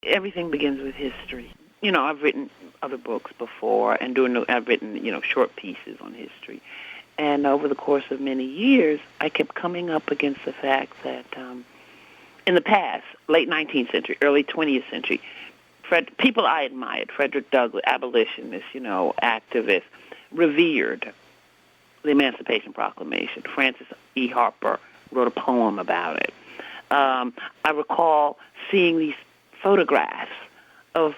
everything begins with history. I've written other books before, and I've written, short pieces on history. And over the course of many years, I kept coming up against the fact that in the past, late 19th century, early 20th century, people I admired, Frederick Douglass, abolitionist, activist, revered the Emancipation Proclamation. Francis E. Harper wrote a poem about it. I recall seeing these photographs of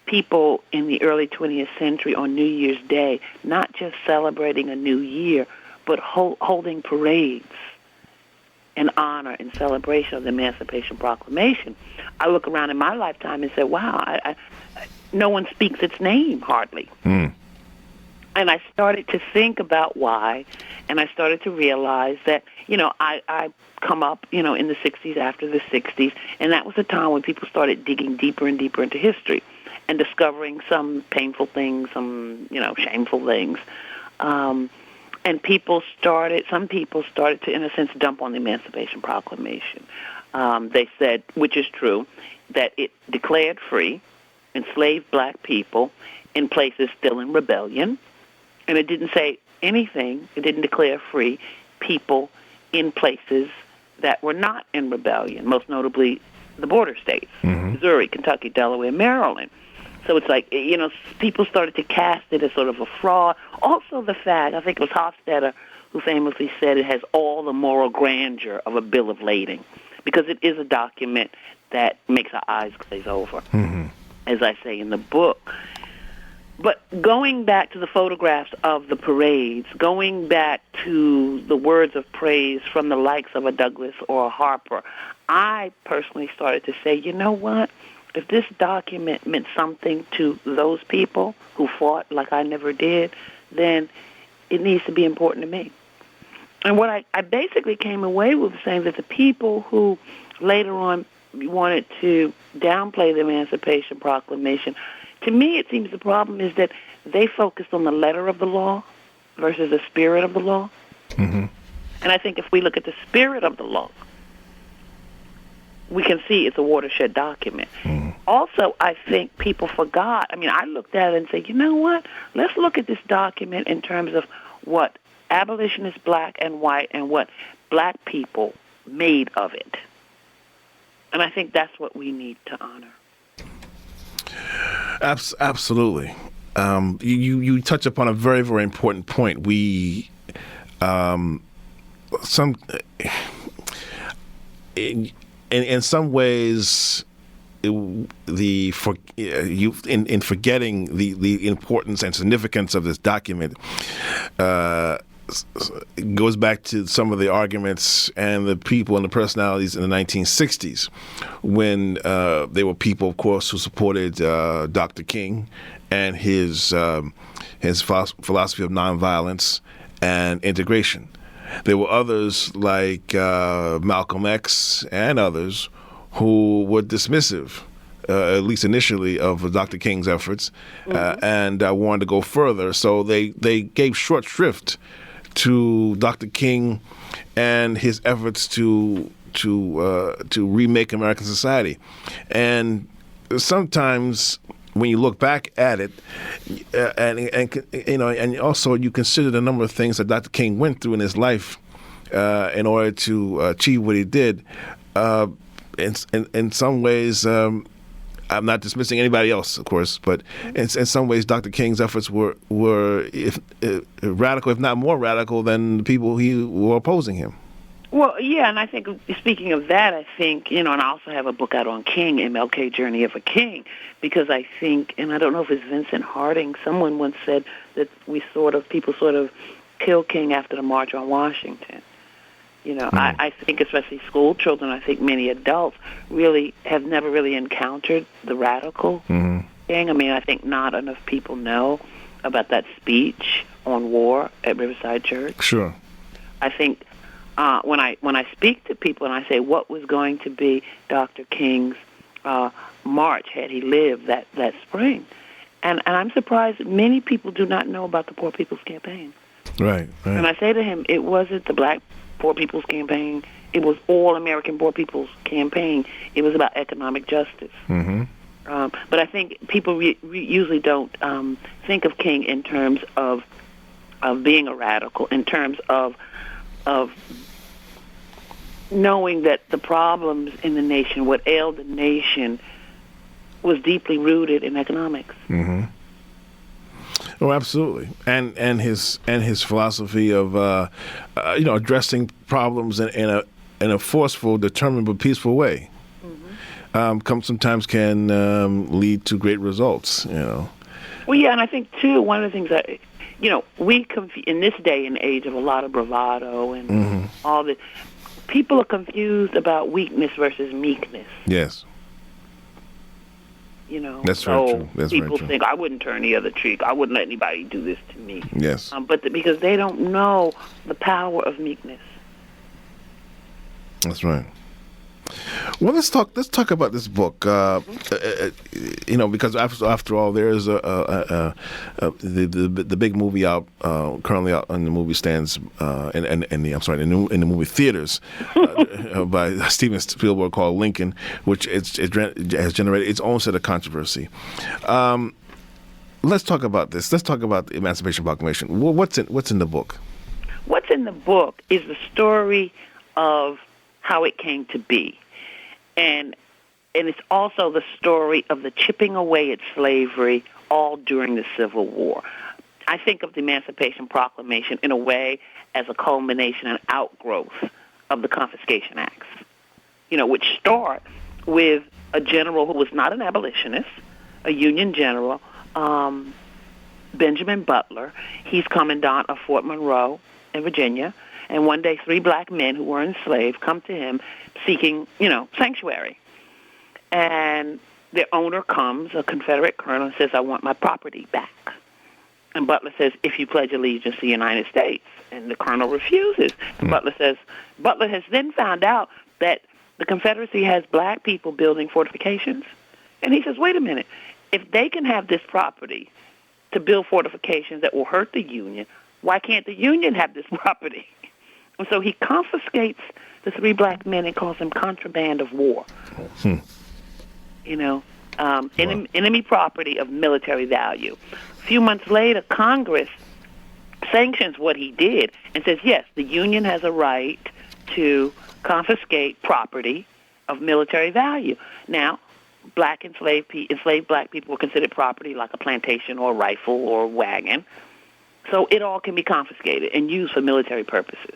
people in the early 20th century on New Year's Day, not just celebrating a new year, but holding parades in honor and celebration of the Emancipation Proclamation. I look around in my lifetime and say, wow, no one speaks its name hardly. And I started to think about why, and I started to realize that, I come up, in the 60s, after the 60s, and that was a time when people started digging deeper and deeper into history and discovering some painful things, some, shameful things. And some people started to, in a sense, dump on the Emancipation Proclamation. They said, which is true, that it declared free enslaved black people in places still in rebellion. And it didn't say anything, it didn't declare free people in places that were not in rebellion, most notably the border states, Missouri, Kentucky, Delaware, Maryland. So it's like, people started to cast it as sort of a fraud. Also the fact, I think it was Hofstadter who famously said it has all the moral grandeur of a bill of lading, because it is a document that makes our eyes glaze over, as I say in the book. But going back to the photographs of the parades, going back to the words of praise from the likes of a Douglass or a Harper, I personally started to say, you know what? If this document meant something to those people who fought like I never did, then it needs to be important to me. And what I basically came away with saying that the people who later on wanted to downplay the Emancipation Proclamation, to me it seems the problem is that they focused on the letter of the law versus the spirit of the law. And I think if we look at the spirit of the law, we can see it's a watershed document. Also, I think people forgot. I mean, I looked at it and said, you know what? Let's look at this document in terms of what abolitionists, black and white, and what black people made of it. And I think that's what we need to honor. Absolutely. You touch upon a very, very important point. In some ways, in forgetting the importance and significance of this document, goes back to some of the arguments and the people and the personalities in the 1960s, when there were people, of course, who supported Dr. King and his philosophy of nonviolence and integration. There were others like Malcolm X and others who were dismissive, at least initially, of Dr. King's efforts, and wanted to go further. So they gave short shrift to Dr. King and his efforts to remake American society. And sometimes when you look back at it, and also you consider the number of things that Dr. King went through in his life in order to achieve what he did, in some ways, I'm not dismissing anybody else, of course, but in some ways, Dr. King's efforts were radical, if not more radical, than the people who were opposing him. Well, yeah, and I think, speaking of that, I think, and I also have a book out on King, MLK, Journey of a King, because I think, and I don't know if it's Vincent Harding, someone once said that people sort of kill King after the March on Washington. I think especially school children, I think many adults really have never really encountered the radical King. I mean, I think not enough people know about that speech on war at Riverside Church. Sure. I think when I speak to people and I say what was going to be Dr. King's march had he lived that spring, and I'm surprised that many people do not know about the Poor People's Campaign. Right. And I say to him, it wasn't the Black Poor People's Campaign. It was all American Poor People's Campaign. It was about economic justice. But I think people usually don't think of King in terms of being a radical, in terms of knowing that the problems in the nation, what ailed the nation, was deeply rooted in economics. Mm-hmm. Oh, absolutely, and his philosophy of addressing problems in a forceful, determined, but peaceful way. Sometimes can lead to great results. Well, yeah, and I think too one of the things that we in this day and age of a lot of bravado and all this, people are confused about weakness versus meekness. Yes. That's very true. People think I wouldn't turn the other cheek. I wouldn't let anybody do this to me. Yes. Because they don't know the power of meekness. That's right. Well, let's talk about this book. Because after all, there is the big movie out currently out in the movie stands in the movie theaters by Steven Spielberg called Lincoln, which it has generated its own set of controversy. Let's talk about this. Let's talk about the Emancipation Proclamation. What's in the book? What's in the book is the story of how it came to be. And it's also the story of the chipping away at slavery all during the Civil War. I think of the Emancipation Proclamation in a way as a culmination and outgrowth of the Confiscation Acts, which start with a general who was not an abolitionist, a Union general, Benjamin Butler. He's commandant of Fort Monroe in Virginia. And one day, 3 black men who were enslaved come to him seeking, sanctuary. And their owner comes, a Confederate colonel, and says, I want my property back. And Butler says, if you pledge allegiance to the United States. And the colonel refuses. And Butler has then found out that the Confederacy has black people building fortifications. And he says, wait a minute. If they can have this property to build fortifications that will hurt the Union, why can't the Union have this property? And so he confiscates the 3 black men and calls them contraband of war. Enemy property of military value. A few months later, Congress sanctions what he did and says, yes, the Union has a right to confiscate property of military value. Now, enslaved black people were considered property like a plantation or a rifle or a wagon. So it all can be confiscated and used for military purposes.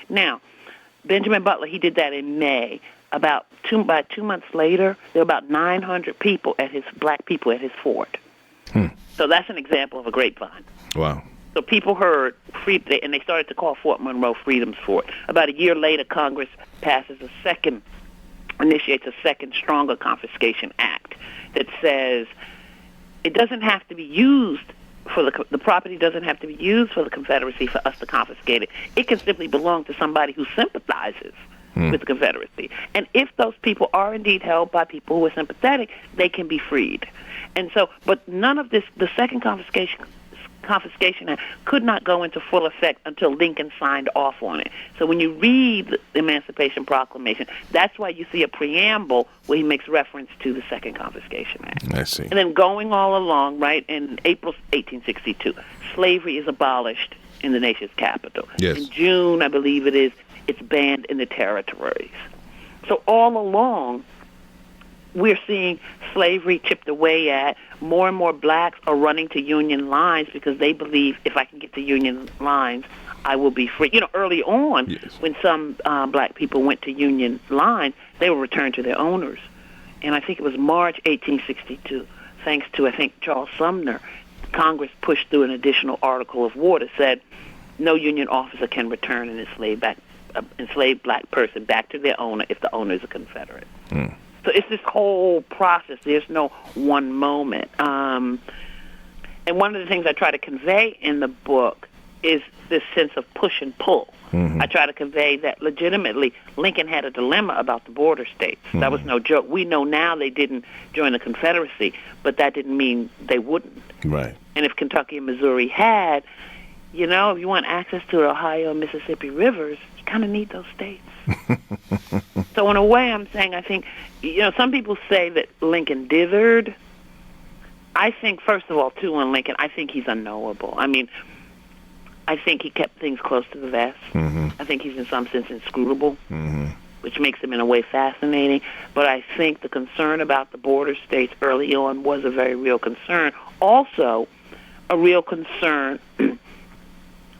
Now, Benjamin Butler, he did that in May. About 2 months later, there were about 900 black people at his fort. So that's an example of a grapevine. Wow. So people heard, and they started to call Fort Monroe Freedom's Fort. About a year later, Congress initiates a second, stronger Confiscation Act that says it doesn't have to be used the property doesn't have to be used for the Confederacy for us to confiscate it. It can simply belong to somebody who sympathizes with the Confederacy. And if those people are indeed held by people who are sympathetic, they can be freed. And so, but none of this, the second Confiscation Act could not go into full effect until Lincoln signed off on it. So when you read the Emancipation Proclamation, that's why you see a preamble where he makes reference to the Second Confiscation Act. I see. And then going all along, right, in April 1862, slavery is abolished in the nation's capital. Yes. In June, I believe it's banned in the territories. So all along, we're seeing slavery chipped away at. More and more blacks are running to Union lines because they believe if I can get to Union lines, I will be free. Early on, yes, when some black people went to Union lines, they were returned to their owners. And I think it was March 1862, thanks to, I think, Charles Sumner, Congress pushed through an additional article of war that said no Union officer can return an enslaved black person back to their owner if the owner is a Confederate. So it's this whole process. There's no one moment. And one of the things I try to convey in the book is this sense of push and pull. I try to convey that legitimately Lincoln had a dilemma about the border states. That was no joke. We know now they didn't join the Confederacy, but that didn't mean they wouldn't. Right. And if Kentucky and Missouri had, You know, if you want access to the Ohio and Mississippi rivers, you kind of need those states. So in a way, I'm saying, I think, you know, some people say that Lincoln dithered. I think, first of all, too, on Lincoln, I think he's unknowable. I mean, I think he kept things close to the vest. I think he's in some sense inscrutable, which makes him in a way fascinating. But I think the concern about the border states early on was a very real concern. Also, a real concern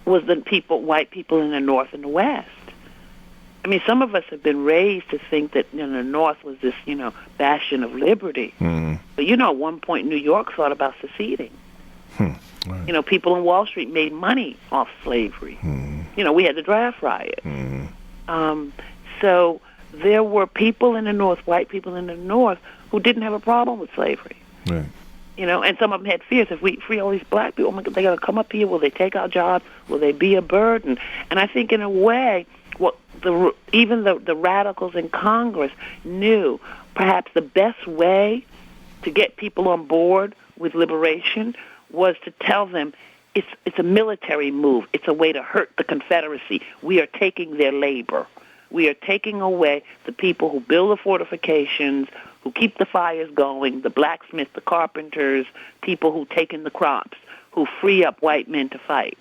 was the white people in the North and the West. I mean, some of us have been raised to think that, you know, the North was this, you know, bastion of liberty. But, you know, at one point New York thought about seceding. Right. You know, people in Wall Street made money off slavery. You know, we had the draft riot. So there were people in the North, white people in the North, who didn't have a problem with slavery. Right. You know, and some of them had fears. If we free all these black people, oh my God, they're going to come up here. Will they take our jobs? Will they be a burden? And I think in a way, even the radicals in Congress knew perhaps the best way to get people on board with liberation was to tell them it's a military move. It's a way to hurt the Confederacy. We are taking their labor. We are taking away the people who build the fortifications, who keep the fires going, the blacksmiths, the carpenters, people who take in the crops, who free up white men to fight.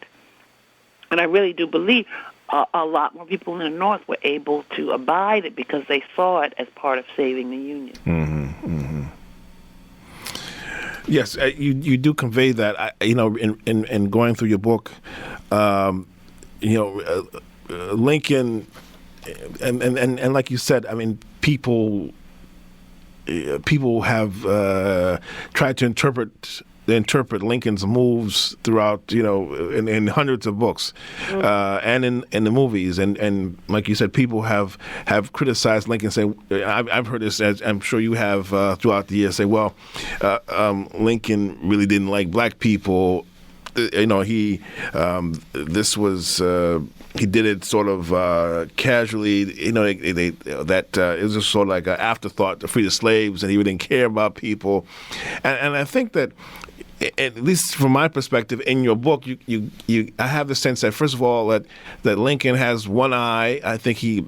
And I really do believe a lot more people in the North were able to abide it because they saw it as part of saving the Union. Yes, you do convey that. You know, in going through your book, you know, Lincoln, and like you said, I mean, people have tried to interpret Lincoln's moves throughout, you know, in hundreds of books, and in the movies, and like you said, people have criticized Lincoln. Say, I've heard this, as I'm sure you have throughout the years. Say, well, Lincoln really didn't like black people. You know, he did it sort of casually. You know, it was just sort of like an afterthought to free the slaves, and he didn't care about people. And I think that, at least from my perspective, in your book, I have the sense that, first of all, that Lincoln has one eye. I think he,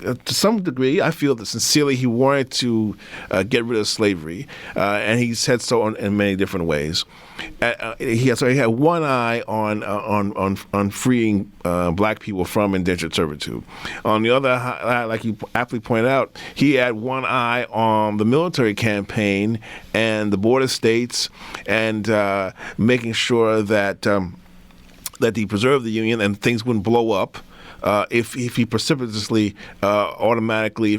to some degree, I feel that sincerely he wanted to get rid of slavery, and he said so in many different ways. He had one eye on freeing black people from indentured servitude. On the other, like you aptly pointed out, he had one eye on the military campaign and the border states, and making sure that he preserved the Union and things wouldn't blow up. If he precipitously automatically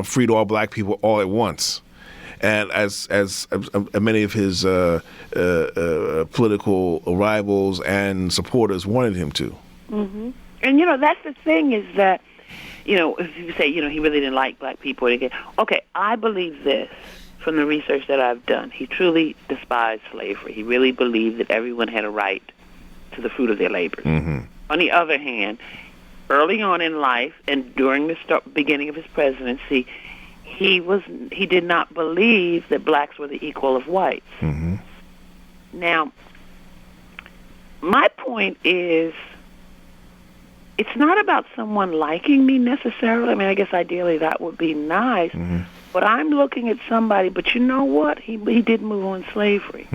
freed all black people all at once, and as many of his political rivals and supporters wanted him to. And you know, that's the thing, is that, you know, if you say, you know, he really didn't like black people, okay, I believe this from the research that I've done. He truly despised slavery. He really believed that everyone had a right to the fruit of their labors. On the other hand, early on in life and during the beginning of his presidency, he did not believe that blacks were the equal of whites. Now, my point is, it's not about someone liking me necessarily. I mean, I guess ideally that would be nice. But I'm looking at somebody, but you know what? He did move on slavery.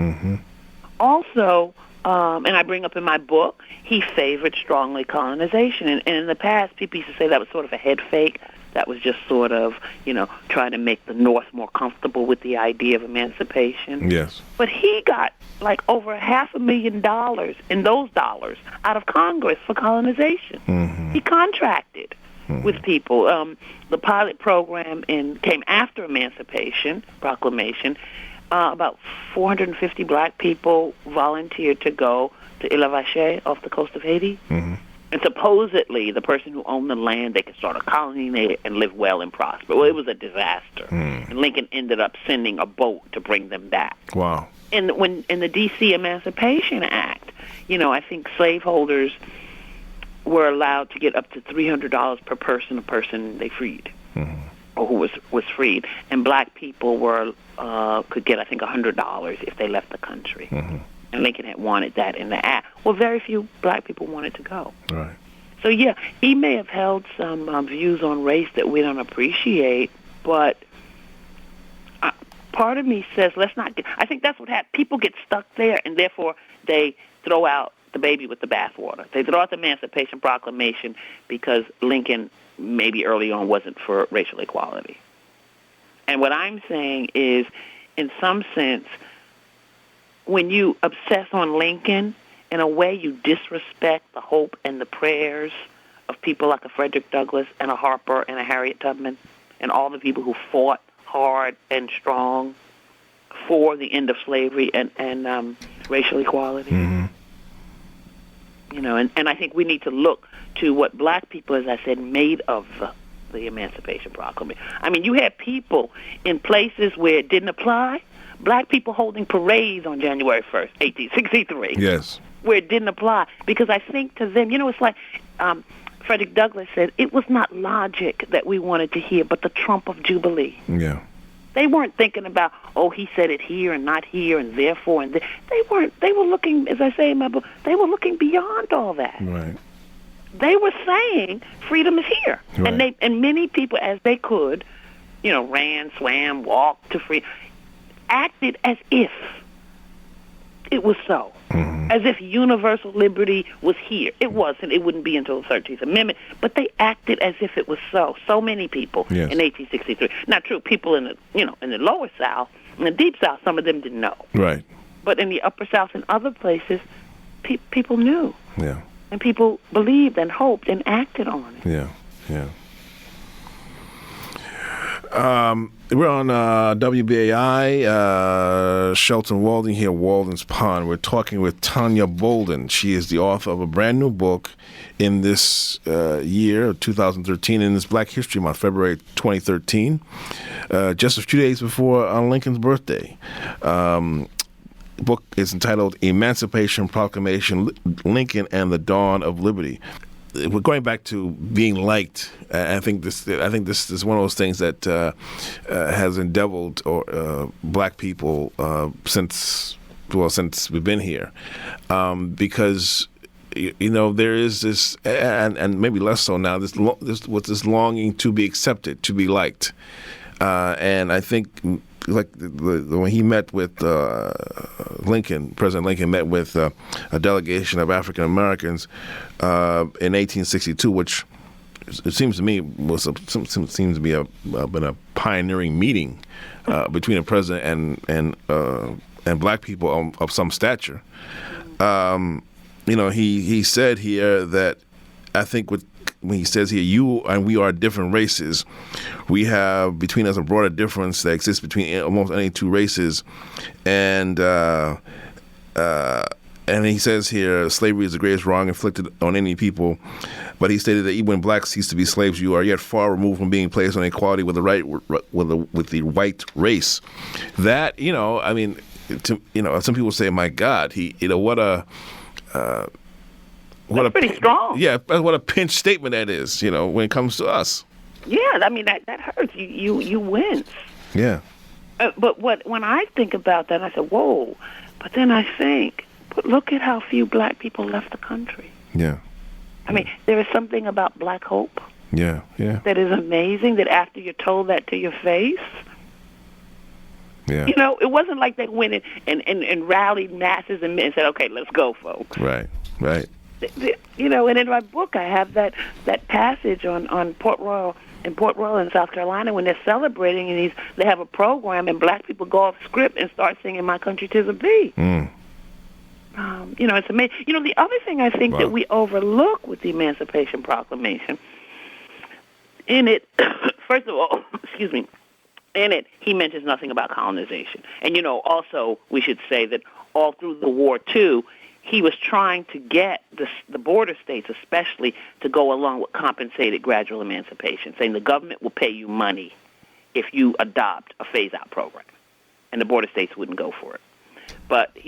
Also, and I bring up in my book, he favored strongly colonization. And in the past, people used to say that was sort of a head fake. That was just sort of, you know, trying to make the North more comfortable with the idea of emancipation. Yes. But he got like over $500,000 in those dollars out of Congress for colonization. He contracted with people. The pilot program came after Emancipation Proclamation. About 450 black people volunteered to go to Ile-a-Vache off the coast of Haiti. And supposedly, the person who owned the land, they could start a colony there and live well and prosper. Well, it was a disaster. And Lincoln ended up sending a boat to bring them back. Wow. And when in the D.C. Emancipation Act, you know, I think slaveholders were allowed to get up to $300 per person, a person they freed, or who was freed. And black people could get, I think, $100 if they left the country. And Lincoln had wanted that in the act. Well, very few black people wanted to go. Right. So, yeah, he may have held some views on race that we don't appreciate, but part of me says let's not get... I think that's what happens. People get stuck there, and therefore they throw out the baby with the bathwater. They throw out the Emancipation Proclamation because Lincoln maybe early on wasn't for racial equality. And what I'm saying is, in some sense, when you obsess on Lincoln, in a way you disrespect the hope and the prayers of people like a Frederick Douglass and a Harper and a Harriet Tubman and all the people who fought hard and strong for the end of slavery and racial equality. Mm-hmm. You know, and I think we need to look to what black people, as I said, made of the Emancipation Proclamation. I mean, you had people in places where it didn't apply, black people holding parades on January 1st, 1863. Yes. Where it didn't apply. Because I think to them, you know, it's like Frederick Douglass said, it was not logic that we wanted to hear, but the trump of Jubilee. Yeah. They weren't thinking about, oh, he said it here and not here and therefore and they weren't. They were looking, as I say in my book, they were looking beyond all that. Right. They were saying freedom is here. Right. And many people, as they could, you know, ran, swam, walked to freedom, acted as if it was so. Mm-hmm. As if universal liberty was here. It wasn't. It wouldn't be until the 13th Amendment. But they acted as if it was so. So many people Yes. in 1863. Not true. People in the lower South, in the deep South, some of them didn't know. Right. But in the upper South and other places, people knew. Yeah. And people believed and hoped and acted on it. Yeah. Yeah. We're on WBAI, Shelton, Walden here, Walden's Pond. We're talking with Tonya Bolden. She is the author of a brand new book in this year, 2013, in this Black History Month, February 2013, just a few days before Lincoln's birthday. The book is entitled Emancipation Proclamation, Lincoln and the Dawn of Liberty. We're going back to being liked. I think this is one of those things that has endeavored black people since we've been here, because you know there is this, and maybe less so now. This longing to be accepted, to be liked, and I think. Like when he met with Lincoln, President Lincoln met with a delegation of African Americans in 1862, which it seems to me seems to be been a pioneering meeting between a president and black people of some stature. You know, he said here that I think when he says here, you and we are different races, we have between us a broader difference that exists between almost any two races. And he says here, slavery is the greatest wrong inflicted on any people. But he stated that even when blacks cease to be slaves, you are yet far removed from being placed on equality with the white race. That, you know, I mean, some people say, my God, That's pretty strong. Yeah, what a pinch statement that is, you know, when it comes to us. Yeah, I mean, that hurts. You wince. Yeah. But when I think about that, I said, whoa. But then I think, but look at how few black people left the country. Yeah. I mean, there is something about black hope. Yeah, yeah. That is amazing, that after you're told that to your face, yeah. You know, it wasn't like they went and rallied masses and said, okay, let's go, folks. Right, right. You know, and in my book I have that passage on Port Royal in South Carolina when they're celebrating and they have a program and black people go off script and start singing "My Country 'Tis of Thee." Mm. You know, it's amazing. You know, the other thing I think Wow. that we overlook with the Emancipation Proclamation, in it, first of all, excuse me, in it he mentions nothing about colonization, and you know, also we should say that all through the war too. He was trying to get the border states especially to go along with compensated gradual emancipation, saying the government will pay you money if you adopt a phase-out program, and the border states wouldn't go for it. But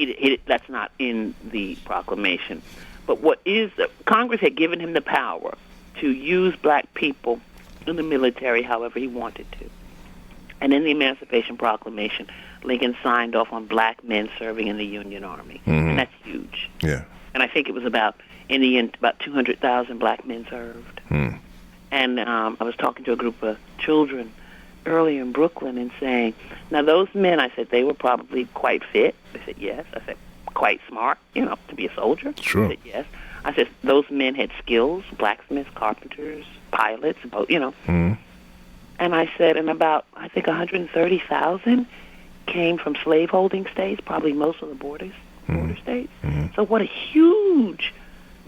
that's not in the proclamation. But what is Congress had given him the power to use black people in the military however he wanted to. And in the Emancipation Proclamation, Lincoln signed off on black men serving in the Union Army. And that's huge. Yeah. And I think it was in the end, about 200,000 black men served. And I was talking to a group of children earlier in Brooklyn and saying, now those men, I said, they were probably quite fit. They said, yes. I said, quite smart, to be a soldier. Sure. I said, yes. I said, those men had skills, blacksmiths, carpenters, pilots, And I said, and about, I think, 130,000 came from slaveholding states, probably most of the border states. So what a huge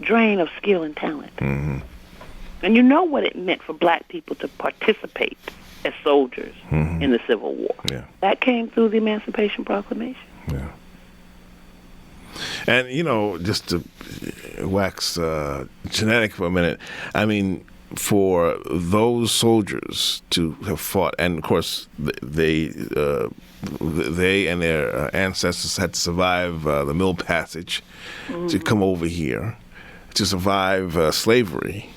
drain of skill and talent. And you know what it meant for black people to participate as soldiers in the Civil War. Yeah. That came through the Emancipation Proclamation. Yeah. And, just to wax genetic for a minute, I mean, for those soldiers to have fought, and of course they and their ancestors had to survive the Mill Passage to come over here to survive slavery.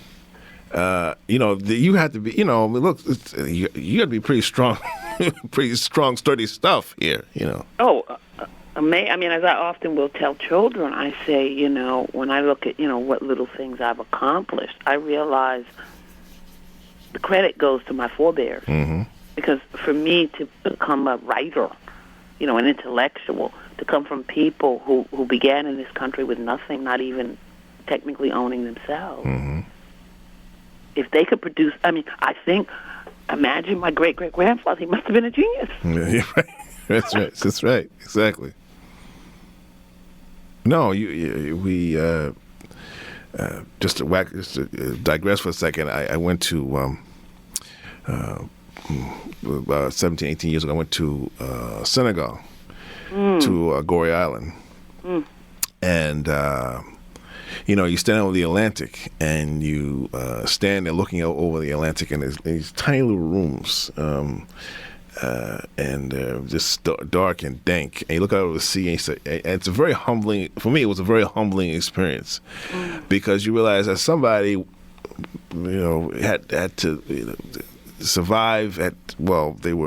You had to be, look, you got to be pretty strong, sturdy stuff here, Oh, I mean, as I often will tell children, I say, when I look at, what little things I've accomplished, I realize the credit goes to my forebears. Because for me to become a writer, an intellectual, to come from people who began in this country with nothing, not even technically owning themselves, if they could produce, imagine my great-great-grandfather, he must have been a genius. Yeah, right. That's right. Exactly. No, we just to digress for a second. I went to about 17, 18 years ago. I went to Senegal, to Gorée Island, and you stand over the Atlantic, and you stand there looking out over the Atlantic, and there's these tiny little rooms. And just dark and dank. And you look out over the sea, and it's a very humbling, for me, it was a very humbling experience because you realize that somebody, had to survive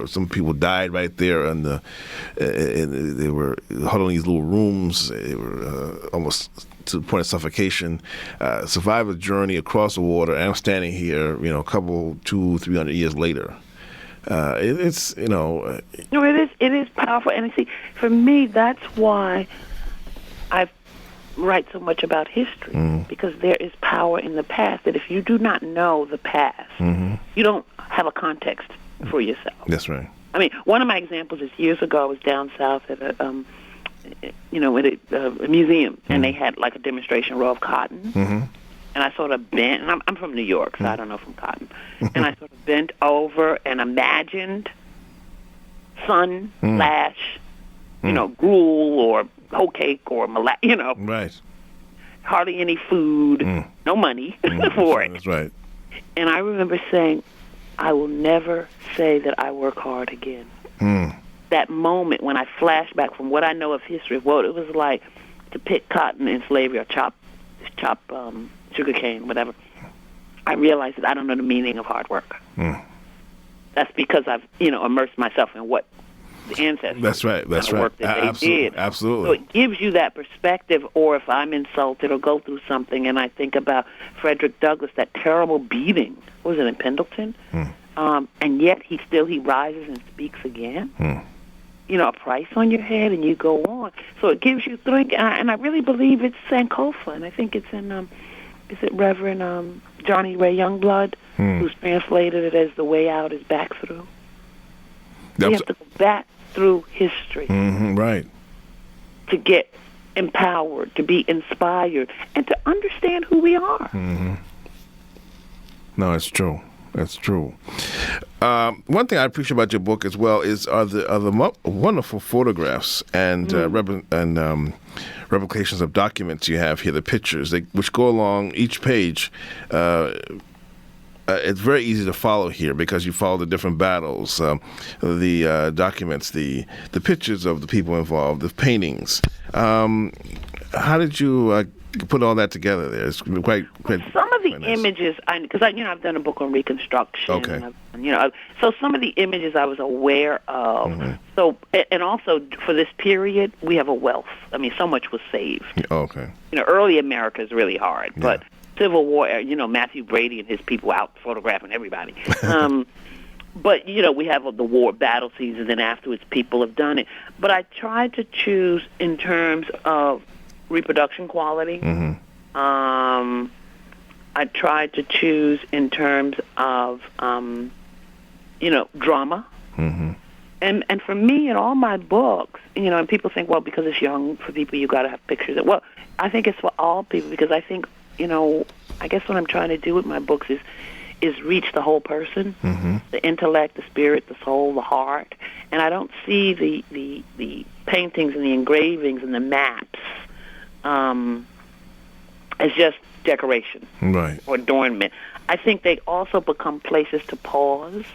some people died right there and they were huddled in these little rooms. They were almost to the point of suffocation, survive a journey across the water, and I'm standing here, a couple, 200-300 years later. It's No, it is powerful, and see, for me, that's why I write so much about history, because there is power in the past. That if you do not know the past, you don't have a context for yourself. That's right. I mean, one of my examples is years ago. I was down south at a museum, and they had like a demonstration row of cotton. And I sort of bent, and I'm from New York, so I don't know from cotton. And I sort of bent over and imagined sun, flash, gruel or hoe cake or Right. Hardly any food, no money for it. That's right. And I remember saying, I will never say that I work hard again. That moment when I flash back from what I know of history, of what it was like to pick cotton in slavery or chop sugarcane, whatever, I realized that I don't know the meaning of hard work. That's because I've, immersed myself in what the ancestors. That's right. That's right. Work that they did. Absolutely. So it gives you that perspective. Or if I'm insulted or go through something, and I think about Frederick Douglass, that terrible beating. What was it in Pendleton? And yet he rises and speaks again. A price on your head, and you go on. So it gives you think, and I really believe it's Sankofa, and I think it's in, is it Reverend Johnny Ray Youngblood, who's translated it as the way out is back through. We have to go back through history. Right. To get empowered, to be inspired, and to understand who we are. No, it's true. That's true. One thing I appreciate about your book as well are the wonderful photographs and replications of documents you have here, the pictures which go along each page. It's very easy to follow here because you follow the different battles, the documents, the pictures of the people involved, the paintings. How did you put all that together there. It's quite some of the quite nice. Images, because I've done a book on Reconstruction. Okay. And so some of the images I was aware of. Mm-hmm. So, and also for this period, we have a wealth. I mean, so much was saved. Okay. Early America is really hard, Yeah. but Civil War, Matthew Brady and his people out photographing everybody. But, we have the war battle season, and afterwards people have done it. But I tried to choose in terms of reproduction quality. Mm-hmm. I tried to choose in terms of, drama. Mm-hmm. And for me, in all my books, and people think, well, because it's young for people, you got to have pictures. Well, I think it's for all people because I think, I guess what I'm trying to do with my books is reach the whole person, Mm-hmm. the intellect, the spirit, the soul, the heart. And I don't see the paintings and the engravings and the maps as just decoration Right. or adornment. I think they also become places to pause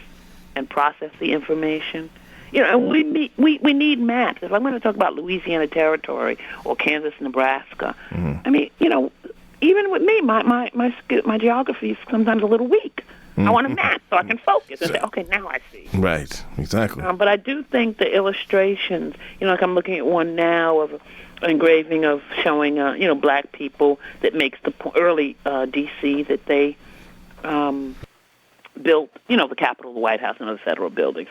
and process the information. And we need maps. If I'm going to talk about Louisiana Territory or Kansas, Nebraska, Mm-hmm. I mean, even with me, my geography is sometimes a little weak. I want a map so I can focus and say, okay, now I see. Right. Exactly. But I do think the illustrations, like I'm looking at one now of an engraving of showing, black people that makes the early D.C. that they built, the Capitol, the White House, and other federal buildings.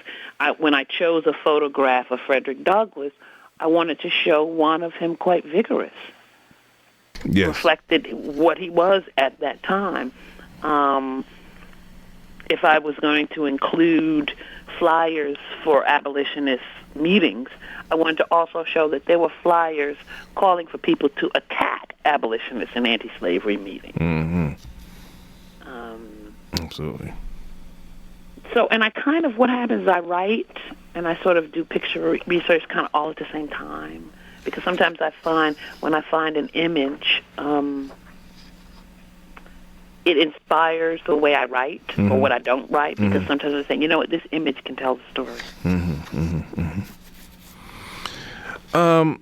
When I chose a photograph of Frederick Douglass, I wanted to show one of him quite vigorous. Yes. Reflected what he was at that time. If I was going to include flyers for abolitionist meetings, I wanted to also show that there were flyers calling for people to attack abolitionists in anti-slavery meetings. Mm-hmm. Absolutely. So, and I kind of, what happens is I write and I sort of do picture research kind of all at the same time. Because sometimes I find, when I find an image, it inspires the way I write or what I don't write. Because sometimes I say, what, this image can tell the story. Mm-hmm. Mm-hmm.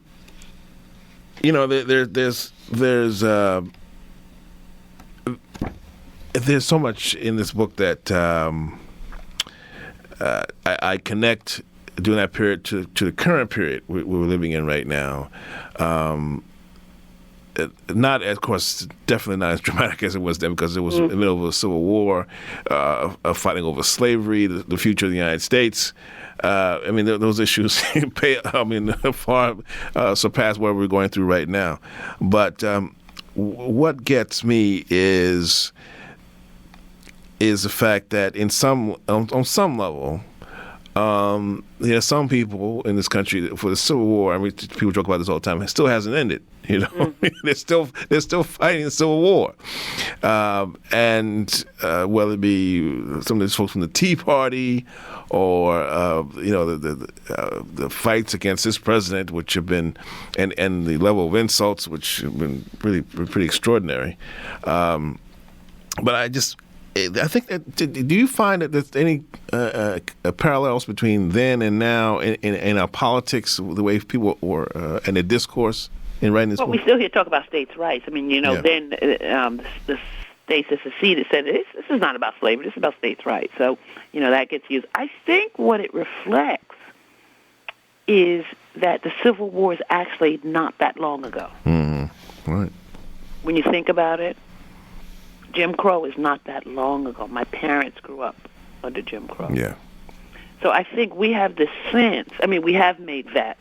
There's so much in this book that I connect during that period to the current period we're living in right now. Not, of course, definitely not as dramatic as it was then because it was in the middle of a civil war, fighting over slavery, the future of the United States. Those issues far surpass what we're going through right now. But what gets me is the fact that on some level, some people in this country for the Civil War. People joke about this all the time. It still hasn't ended. They're still fighting the Civil War, and whether it be some of these folks from the Tea Party or the fights against this president, which have been and the level of insults, which have been really pretty extraordinary. But I think that, do you find that there's any parallels between then and now in our politics, the way people were and the discourse in writing this book? We still hear talk about states' rights. Then the states that seceded said this is not about slavery, this is about states' rights. So, that gets used. I think what it reflects is that the Civil War is actually not that long ago. Mm-hmm. Right. When you think about it, Jim Crow is not that long ago. My parents grew up under Jim Crow. Yeah. So I think we have this sense. We have made that,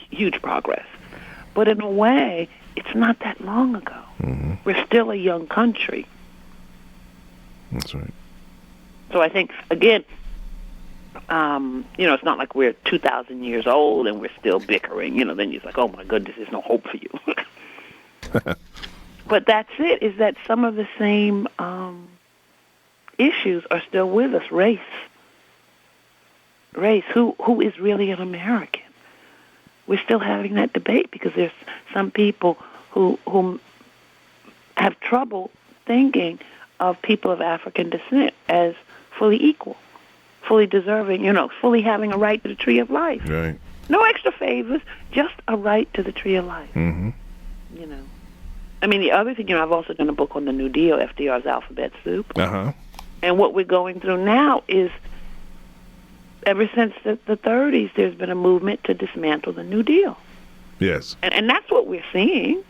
huge progress. But in a way, it's not that long ago. Mm-hmm. We're still a young country. That's right. So I think, again, it's not like we're 2,000 years old and we're still bickering. Then you're like, oh, my goodness, there's no hope for you. But that's it, is that some of the same issues are still with us. Race. Who is really an American? We're still having that debate because there's some people who have trouble thinking of people of African descent as fully equal, fully deserving, fully having a right to the tree of life. Right. No extra favors, just a right to the tree of life. Mm-hmm. I mean, the other thing, I've also done a book on the New Deal, FDR's Alphabet Soup. Uh-huh. And what we're going through now is, ever since the 30s, there's been a movement to dismantle the New Deal. Yes. And that's what we're seeing.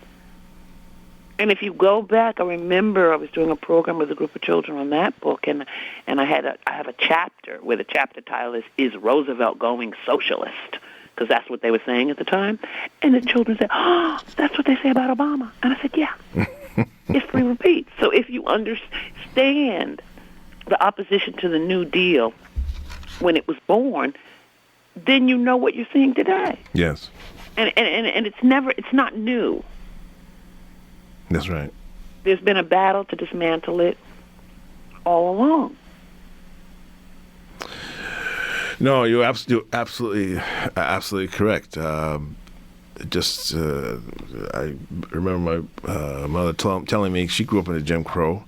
And if you go back, I remember I was doing a program with a group of children on that book, and I have a chapter where the chapter title is Roosevelt Going Socialist? Because that's what they were saying at the time. And the children said, oh, that's what they say about Obama. And I said, yeah, history repeats. So if you understand the opposition to the New Deal when it was born, then you know what you're seeing today. Yes. And it's not new. That's right. There's been a battle to dismantle it all along. No, you're absolutely correct. I remember my mother telling me she grew up in a Jim Crow,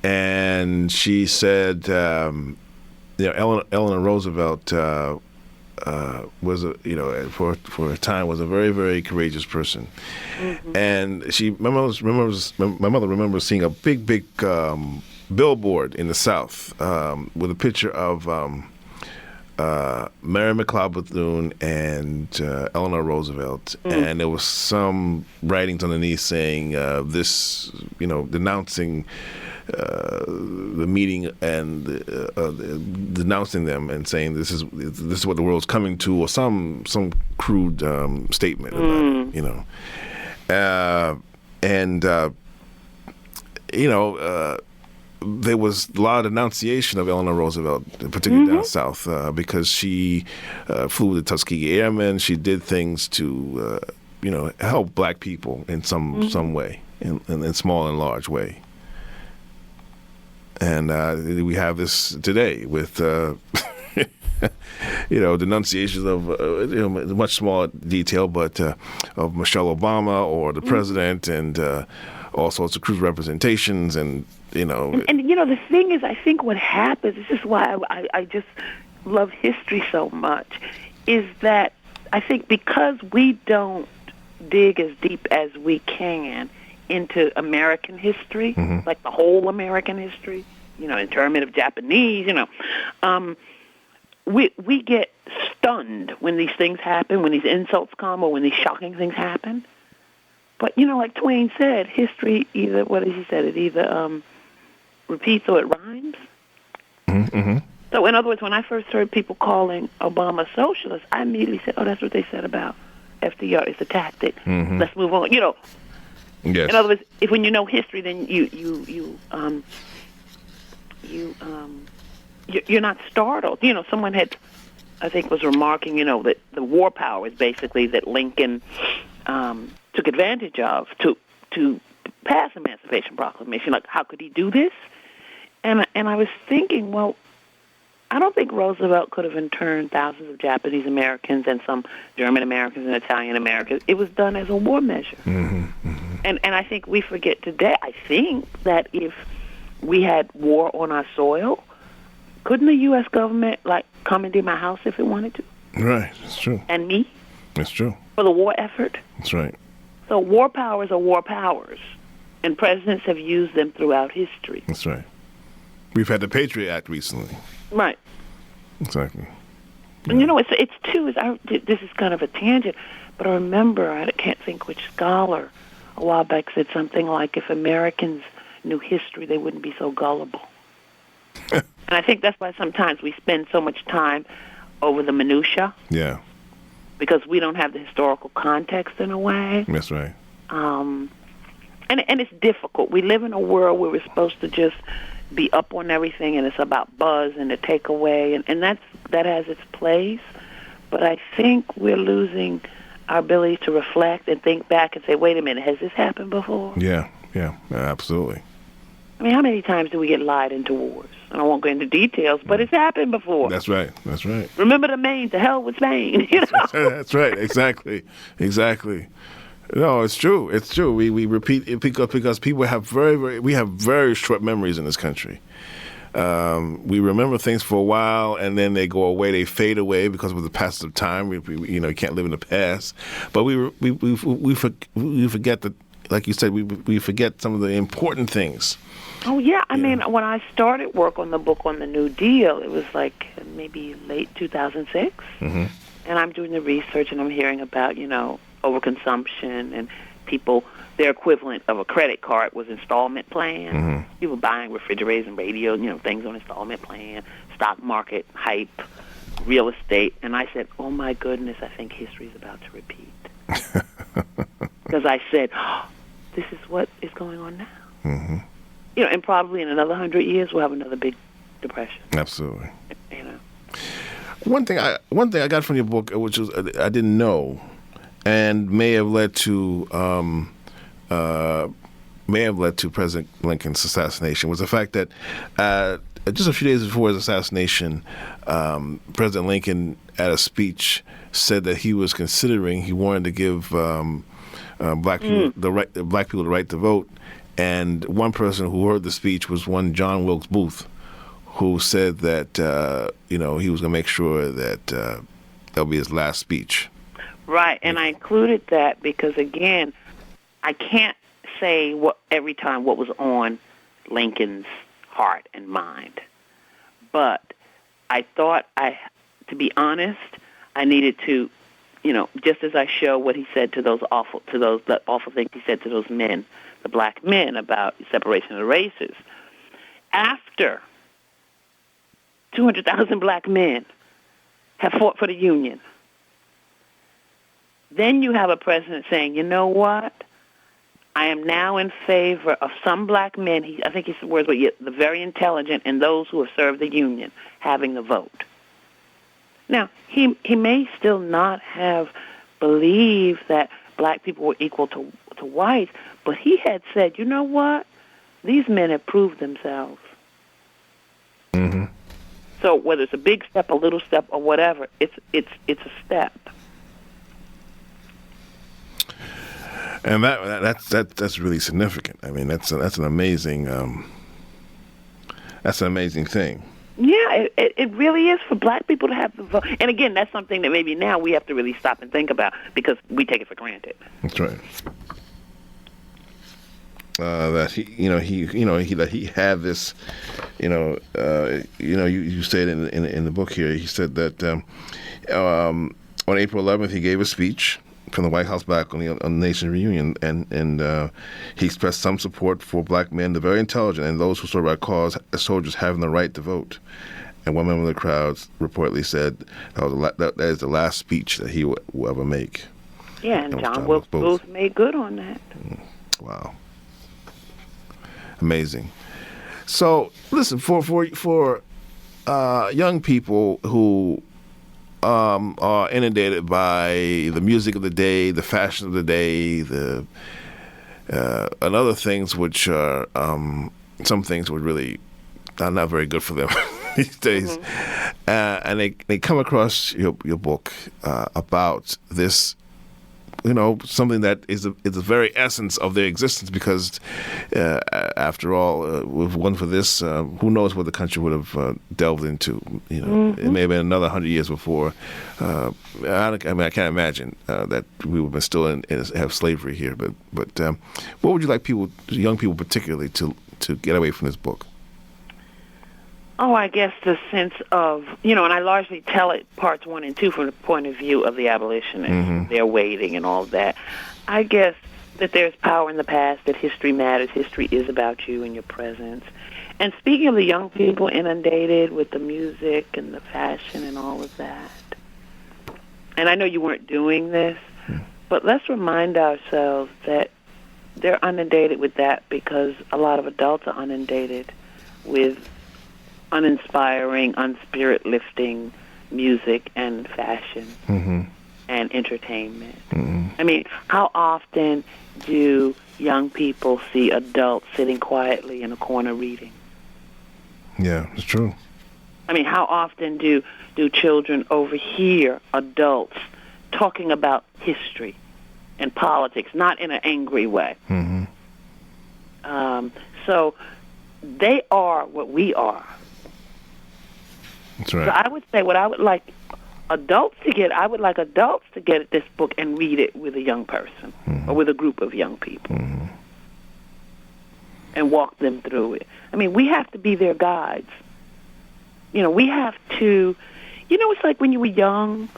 and she said, Eleanor Roosevelt was for a time was a very, very courageous person, mm-hmm. And my mother remembers seeing a big billboard in the South with a picture of Mary McLeod Bethune and Eleanor Roosevelt, and there was some writings underneath saying this, denouncing the meeting and denouncing them and saying this is what the world's coming to, or some crude statement about it, there was a lot of denunciation of Eleanor Roosevelt, particularly down south, because she flew with the Tuskegee Airmen. She did things to, help black people in some way, in small and large way. And we have this today with, denunciations of much smaller detail, but of Michelle Obama or the president, and all sorts of crude representations, and the thing is, I think what happens, this is why I just love history so much, is that I think because we don't dig as deep as we can into American history, like the whole American history, internment of Japanese, we get stunned when these things happen, when these insults come, or when these shocking things happen. But, like Twain said, history either, it either repeats or it rhymes. Mm-hmm. So, in other words, when I first heard people calling Obama socialist, I immediately said, oh, that's what they said about FDR. It's a tactic. Mm-hmm. Let's move on. Yes. In other words, when you know history, then you're not startled. Someone had, I think, was remarking, that the war powers basically that Lincoln took advantage of to pass Emancipation Proclamation. Like, how could he do this? And I was thinking, well, I don't think Roosevelt could have interned thousands of Japanese Americans and some German Americans and Italian Americans. It was done as a war measure. Mm-hmm, mm-hmm. And I think we forget today, I think that if we had war on our soil, couldn't the U.S. government, come into my house if it wanted to? Right, that's true. And me? That's true. For the war effort? That's right. So war powers are war powers, and presidents have used them throughout history. That's right. We've had the Patriot Act recently. Right. Exactly. And it's too. This is kind of a tangent, but I remember, I can't think which scholar a while back said something like, if Americans knew history, they wouldn't be so gullible. And I think that's why sometimes we spend so much time over the minutia. Yeah. Because we don't have the historical context in a way. That's right. And it's difficult. We live in a world where we're supposed to just be up on everything, and it's about buzz and the takeaway, and that has its place. But I think we're losing our ability to reflect and think back and say, wait a minute, has this happened before? Yeah, absolutely. I mean, how many times do we get lied into wars? And I won't go into details, but it's happened before. That's right. Remember the Maine, to hell with Spain. That's right, exactly. No, it's true. We repeat it because people have we have very short memories in this country. We remember things for a while, and then they go away. They fade away because of the passage of time. We can't live in the past. But we forget that like you said, we forget some of the important things. Oh, yeah. I mean, when I started work on the book on the New Deal, it was like maybe late 2006. Mm-hmm. And I'm doing the research, and I'm hearing about, overconsumption and people, their equivalent of a credit card was installment plan. Mm-hmm. People buying refrigerators and radios, things on installment plan, stock market hype, real estate. And I said, oh, my goodness, I think history is about to repeat. Because I said, this is what is going on now. Mm-hmm. And probably in another 100 years, we'll have another big depression. Absolutely. One thing I got from your book, which was I didn't know, and may have led to President Lincoln's assassination, was the fact that just a few days before his assassination, President Lincoln, at a speech, said that he wanted to give black people the right to vote. And one person who heard the speech was one John Wilkes Booth, who said that he was going to make sure that that'll be his last speech. Right, and I included that because, again, I can't say every time what was on Lincoln's heart and mind. But I thought, to be honest, I needed to, just as I show what he said to those awful things he said to those men, the black men, about separation of the races. After 200,000 black men have fought for the Union, then you have a president saying, you know what? I am now in favor of some black men, I think his words were the very intelligent and those who have served the Union having the vote. Now, he may still not have believed that black people were equal to whites, but he had said, you know what? These men have proved themselves. Mm-hmm. So whether it's a big step, a little step, or whatever, it's a step. And that's really significant. I mean, that's an amazing thing. Yeah, it really is for black people to have the vote. And again, that's something that maybe now we have to really stop and think about because we take it for granted. That's right. That he had this, you said in the book here. He said that on April 11th he gave a speech from the White House back on the Nation reunion, and he expressed some support for black men, the very intelligent, and those who serve our cause as soldiers having the right to vote. And one member of the crowd reportedly said that is the last speech that he will ever make. Yeah, and John Wilkes Booth made good on that. Wow. Amazing. So, listen, for young people who are inundated by the music of the day, the fashion of the day, and other things which are some things would really are not very good for them these days, and they come across your book about this. Something that is the very essence of their existence, because after all, if one for this, who knows what the country would have delved into? It may have been another 100 years before. I can't imagine that we would still have slavery here. But what would you like young people particularly, to get away from this book? Oh, I guess the sense of, and I largely tell it parts 1 and 2 from the point of view of the abolitionists, their waiting and all of that. I guess that there's power in the past, that history matters. History is about you and your presence. And speaking of the young people inundated with the music and the fashion and all of that, and I know you weren't doing this, but let's remind ourselves that they're inundated with that because a lot of adults are inundated with uninspiring, unspirit-lifting music and fashion and entertainment. I mean, how often do young people see adults sitting quietly in a corner reading? Yeah, it's true. I mean, how often do children overhear adults talking about history and politics, not in an angry way? So they are what we are. That's right. So I would say what I would like adults to get. I would like adults to get this book and read it with a young person or with a group of young people and walk them through it. I mean, we have to be their guides. We have to. It's like when you were young.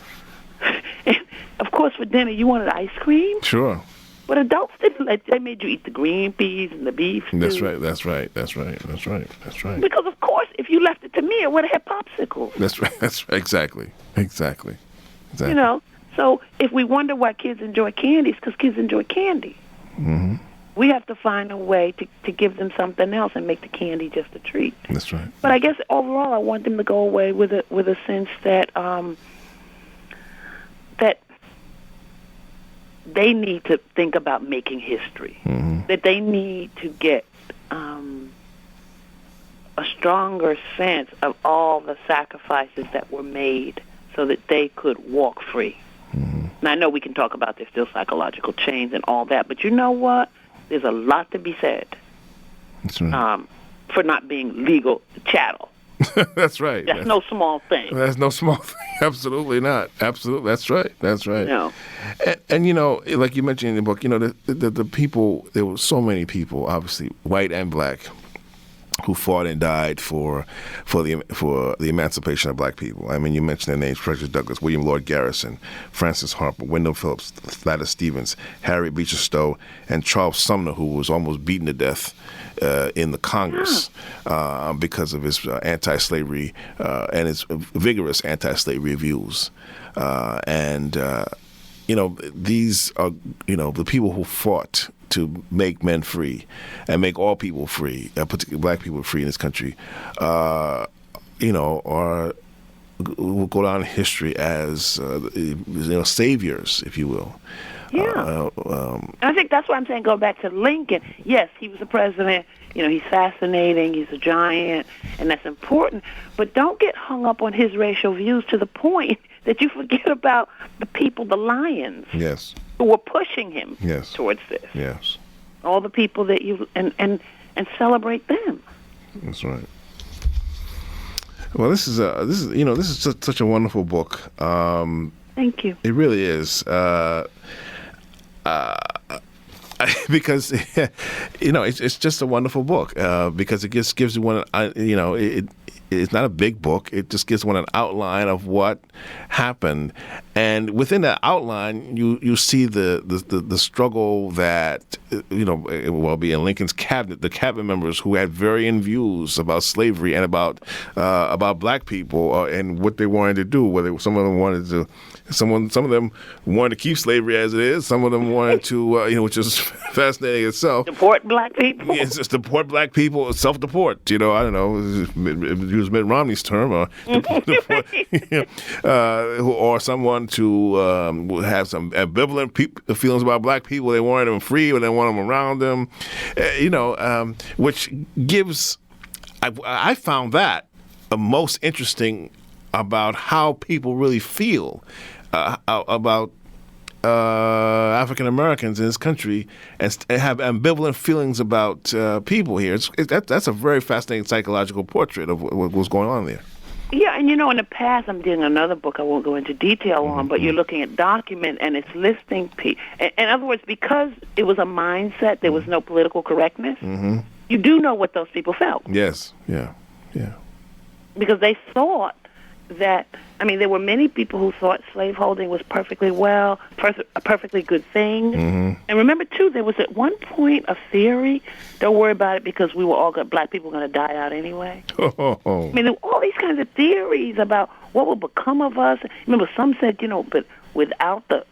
And of course, for dinner you wanted ice cream. Sure. But adults didn't. They made you eat the green peas and the beef stew. That's right. Because of course, if you left it to me, I would have had popsicles. That's right. Exactly. So if we wonder why kids enjoy candy, it's because kids enjoy candy. Mm-hmm. We have to find a way to give them something else and make the candy just a treat. That's right. But I guess overall, I want them to go away with a sense that that they need to think about making history. Mm-hmm. That they need to get a stronger sense of all the sacrifices that were made so that they could walk free. Mm-hmm. Now, I know we can talk about there's still psychological chains and all that, but you know what? There's a lot to be said. That's right. For not being legal chattel. That's right. That's no small thing. That's no small thing. Absolutely not. Absolutely. That's right. No. And like you mentioned in the book, the people, there were so many people, obviously, white and black, who fought and died for the emancipation of black people. I mean, you mentioned their names: Frederick Douglass, William Lloyd Garrison, Francis Harper, Wendell Phillips, Thaddeus Stevens, Harriet Beecher Stowe, and Charles Sumner, who was almost beaten to death in the Congress because of his anti-slavery and his vigorous anti-slavery views. These are the people who fought to make men free and make all people free, particularly black people free in this country, will go down in history as saviors, if you will. Yeah. I think that's why I'm saying go back to Lincoln. Yes, he was a president. He's fascinating. He's a giant, and that's important. But don't get hung up on his racial views to the point that you forget about the people, the lions, yes, who were pushing him towards this. Yes. All the people that you and celebrate them. That's right. Well, this is such a wonderful book. Thank you. It really is. Because it's just a wonderful book because it just gives you one. It's not a big book. It just gives one an outline of what happened, and within that outline, you see the struggle that be in Lincoln's cabinet, the cabinet members who had varying views about slavery and about black people and what they wanted to do. Whether some of them wanted to. Some of them wanted to keep slavery as it is. Some of them wanted to, which is fascinating itself. Deport black people? It's just deport black people, self-deport. I don't know, use Mitt Romney's term, or deport, or someone to have some ambivalent feelings about black people. They wanted them free, or they want them around them. Which gives, I found that most interesting about how people really feel about African Americans in this country and have ambivalent feelings about people here. That's a very fascinating psychological portrait of what was going on there. Yeah, and in the past, I'm doing another book I won't go into detail on, but you're looking at document and it's listing people. In other words, because it was a mindset, there was no political correctness, you do know what those people felt. Yes, yeah. Because they thought that, there were many people who thought slaveholding was perfectly a perfectly good thing. And remember, too, there was at one point a theory, don't worry about it because we were all black people were going to die out anyway. There were all these kinds of theories about what will become of us. Remember, some said, but without the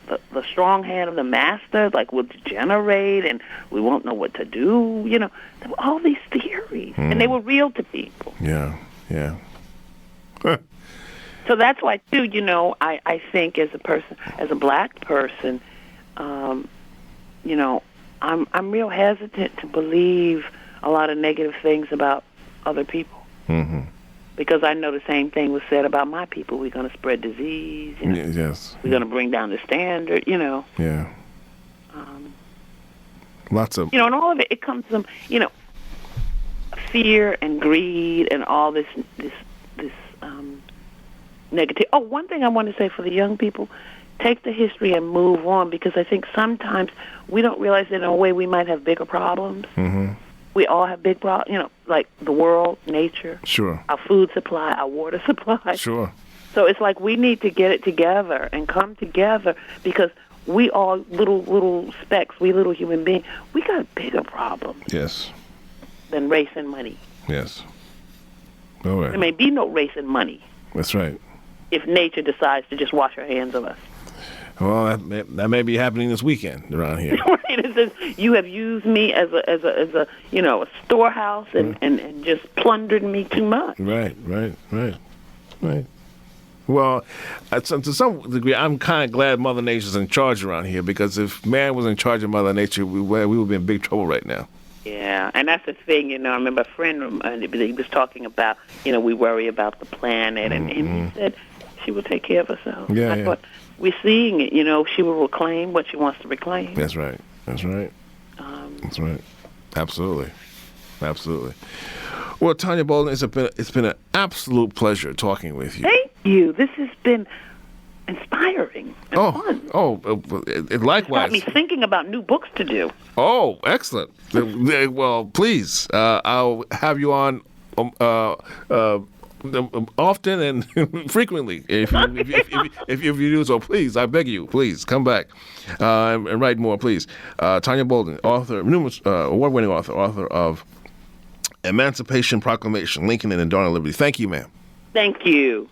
strong hand of the master, we'll degenerate and we won't know what to do. There were all these theories, and they were real to people. Yeah. So that's why, too, I think as a black person, I'm real hesitant to believe a lot of negative things about other people. Because I know the same thing was said about my people. We're going to spread disease. Yes. We're going to bring down the standard, Yeah. Lots of... and all of it comes from, fear and greed and all this negative. Oh, one thing I want to say for the young people, take the history and move on, because I think sometimes we don't realize that in a way we might have bigger problems. Mm-hmm. We all have big problems, like the world, nature, Sure. our food supply, our water supply. Sure. So it's like we need to get it together and come together, because we all little specks, we little human beings, we got bigger problems Yes. than race and money. Yes. All right. There may be no race and money That's right. if nature decides to just wash her hands of us. Well, that may be happening this weekend around here. Right? It says, you have used me as a a storehouse and just plundered me too much. Right. Well, to some degree, I'm kind of glad Mother Nature's in charge around here, because if man was in charge of Mother Nature, we would be in big trouble right now. Yeah, and that's the thing, I remember a friend, he was talking about, we worry about the planet, and he said she will take care of herself. Yeah, I thought, we're seeing it, she will reclaim what she wants to reclaim. That's right. That's right. Absolutely. Well, Tonya Bolden, it's been an absolute pleasure talking with you. Thank you. This has been inspiring and fun. Likewise. It's got me thinking about new books to do. Oh, excellent. Well, please, I'll have you on often and frequently. If you do so, please, I beg you, please come back and write more, please. Tonya Bolden, numerous award-winning author of Emancipation Proclamation, Lincoln and the Dawn of Liberty. Thank you, ma'am. Thank you.